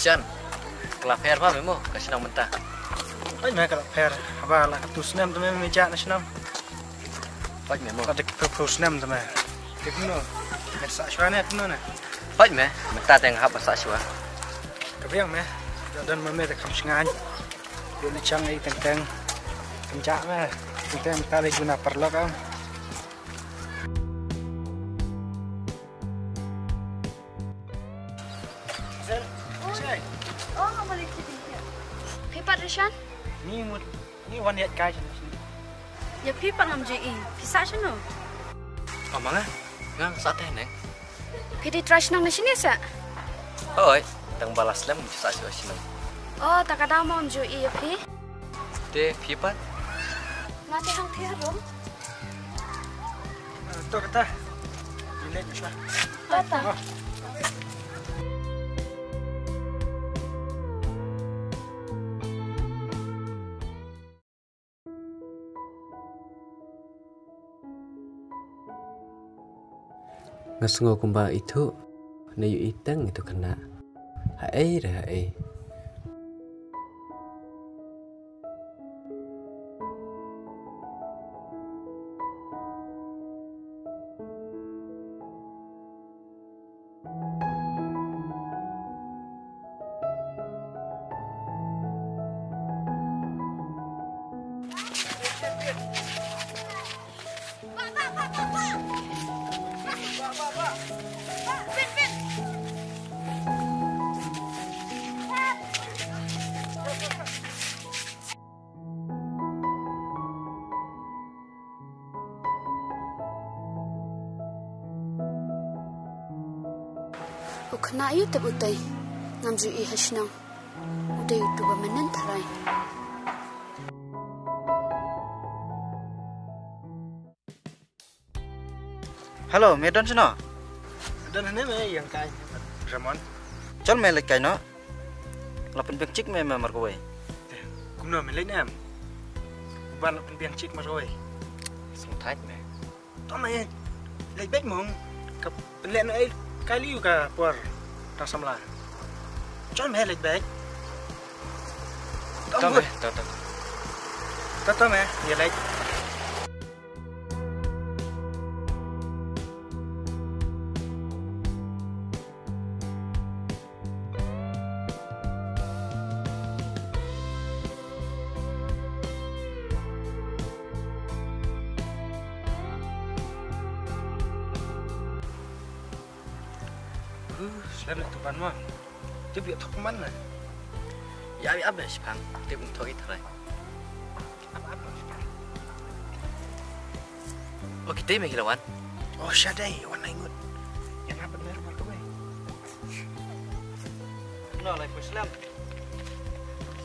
Christian, kelaper apa memo? Kasih nama mentah. Baik mereka kelaper, apa lah ketusnem teman meja nasional. Baik memo. Ada ketusnem teman. Tekno, merasa suaranya tekno na. Baik me, mentah tengah apa sah Kebiang me, dan meme tak kamu sengaja. Dia licang ini tentang kencak me, tentang tali guna perlu kan. Oh, nggak boleh cerita. Pipat Rishan? Ni wan yat kai sini. Ya pipat ngam JE. Pisah sino? Oh mana? Ngang sate neng. Kita trash nang na sini sa? Oi, tang balas lem sah sini. Oh, tak ada mau JE ya pi? Te pipat? Nanti hang tiar rom? Tu kata, bilik macam. Tata. Ngasenggo kumba itu nayu iteng itu kena hae dah hae. Ukna ayu tebutai. Ngam JE hasnang. Udah YouTube menen tarai. Halo, Medan sino? Dan ini me yang kai, Ramon. Chal me lek kai no. Lapan bek cik me mar kowe. Kumno me lek nam. Ban lapan biang cik mas oi. Song thai me. Tao mày lấy bếp mong cặp lẹn ấy cái liu cả por ta xăm là cho mẹ lấy bếp Tao me, tao. tao mẹ giờ lấy selalu tuan mah dia biar tak mana Ya abi abis pang. Te untuk itu tarai. apa Oh kita me kilawan. oh syadai warna ingut yang apa benar mar kowe No, Waalaikumsalam.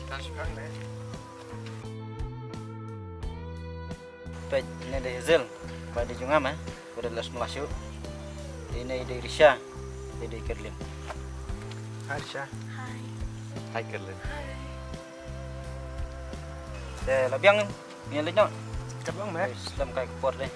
sekarang deh Baik, ini ada Hazel. Pada jungam udah las melasuk. Ini ada Risha. Ini Kerlin. Aisyah Hai. Hai kerlen. Labiang ni lenyok. cabang mẹ Islam kai kupor deh.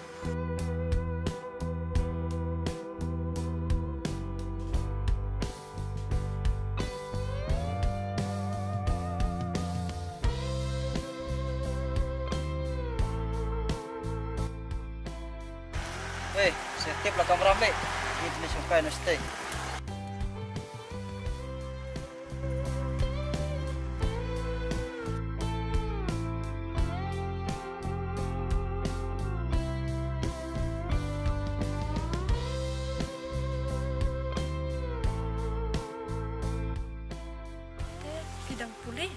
Setip lah kamera ambil. Ini jenis sampai nasi. Bidang pulih.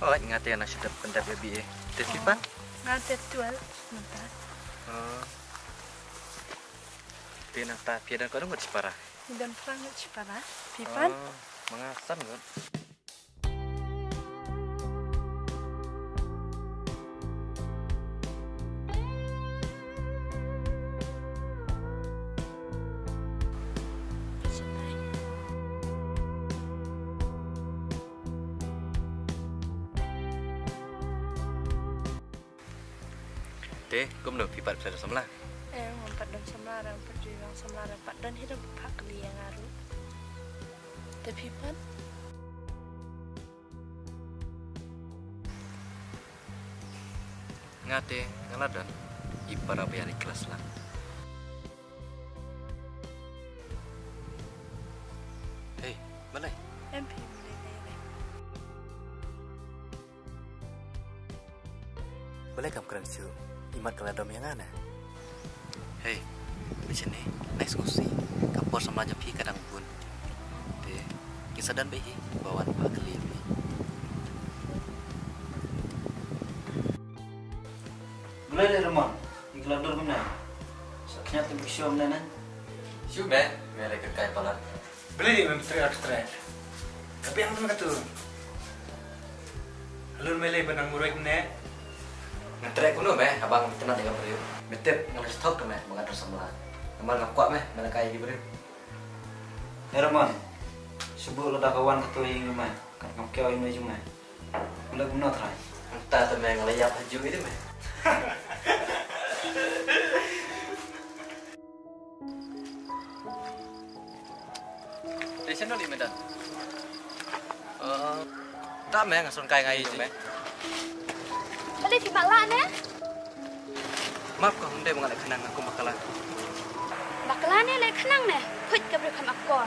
Oh ngate na sudah pendap baby. Te pipat? Ngate tual. Sebentar. Oh. Te na ta piadan ko ngut separa. Bidang pangat separa. Pipan. Oh, mangasan kan. Te, kau menurut pipat bisa semlah. Ngompat dan semlarang perjuangan semlarang pak dan hidup pak kali yang ngaruh. Tapi pan ngate ngaladan ipara bayar ikhlas lang. Hei, balay. MP mulai. Balay kam keren siu. Imat kaladom yang ana. Hei, di sini next ngusi. Kapor sama aja pi kadang pun. De, kisah dan behi bawaan pak keli. Mulai dari rumah, iklan dulu mana? Saknya tunggu show mana? Siu be, mere kekai palat. Beli di menteri ekstra. Tapi yang mana tu? Alun melai benang murai kene. Ngetrek kuno be, abang tenang dengan beliau. Metep ngalis top tu me, mengatur semula. Kemal ngakwa me, mana kai di beliau. Herman, subuh lo dah kawan ketua yang rumah, kan kamu kau yang cuma. Mulai guna terai. Entah tu me ngalayap haju itu me. Di sini di Medan. Tak me ngasun kai ngai tu me. Balik di Baklan ya? Maaf kau hendak mengalih kenang aku bakalan. Baklan ya lek kenang ne. Put ke beri kam aku.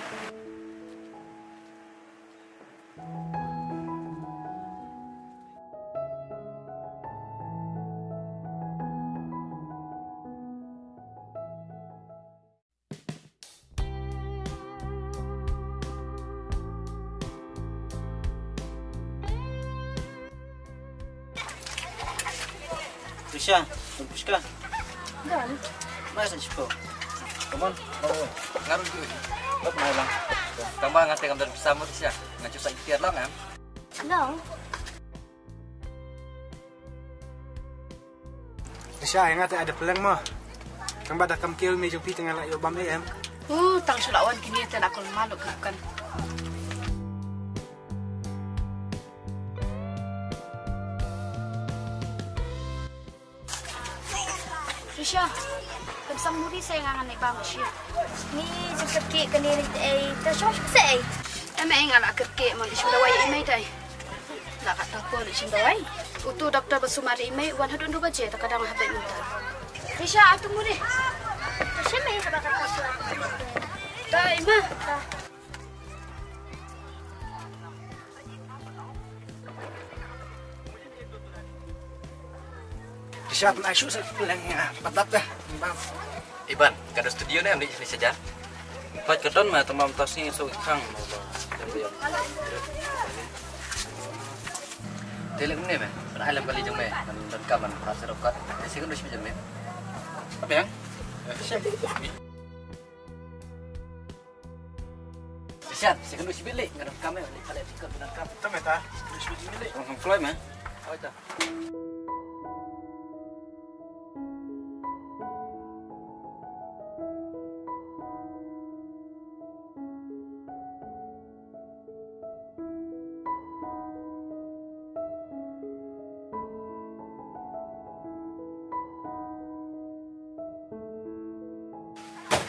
Risha, Pushka, Dan mana cepat? Come on, bawa. Ngaruh tu. Bawa mana lang? Kamu ngate kam dan bersama siya. Ngacu sa ikhtiar lang am. no. Risha, yang ada pelang mah. Kang badak kam kill me jumpi tengah lak yo bam em. Tang sulawan kini tak aku malu kan. Risha, kamsam muri saya ngangan naik bang Risha. Ni jumpa kek kini tersyok saya. Emang ngalak kek mau disunda wai imai dai. Nak kata aku disunda wai. Utu doktor bersumari imai 102 baje tak kadang habis minta. Risha, aku muri. Risha mai habis kata aku. Dah imah. Dah. Risha pun asyuk sa pelang ya. Patap dah. Bam. Iban, kada studio ni am di sini saja. Pat keton mah temam tas ni so kang. Telek ni me. Alam kali jeng me. Dan kaman rasa rokat. Sih kan dua jam me. Apa yang? Siap, sih kan dua bilik. Kada kame kali tikar dan kam. Tam eta. Risha ni. Orang fly mah. Oh itu.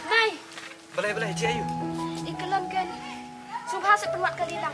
Mai, Balai cik ayu. ikelan kan. Subha sepenuat kali lang.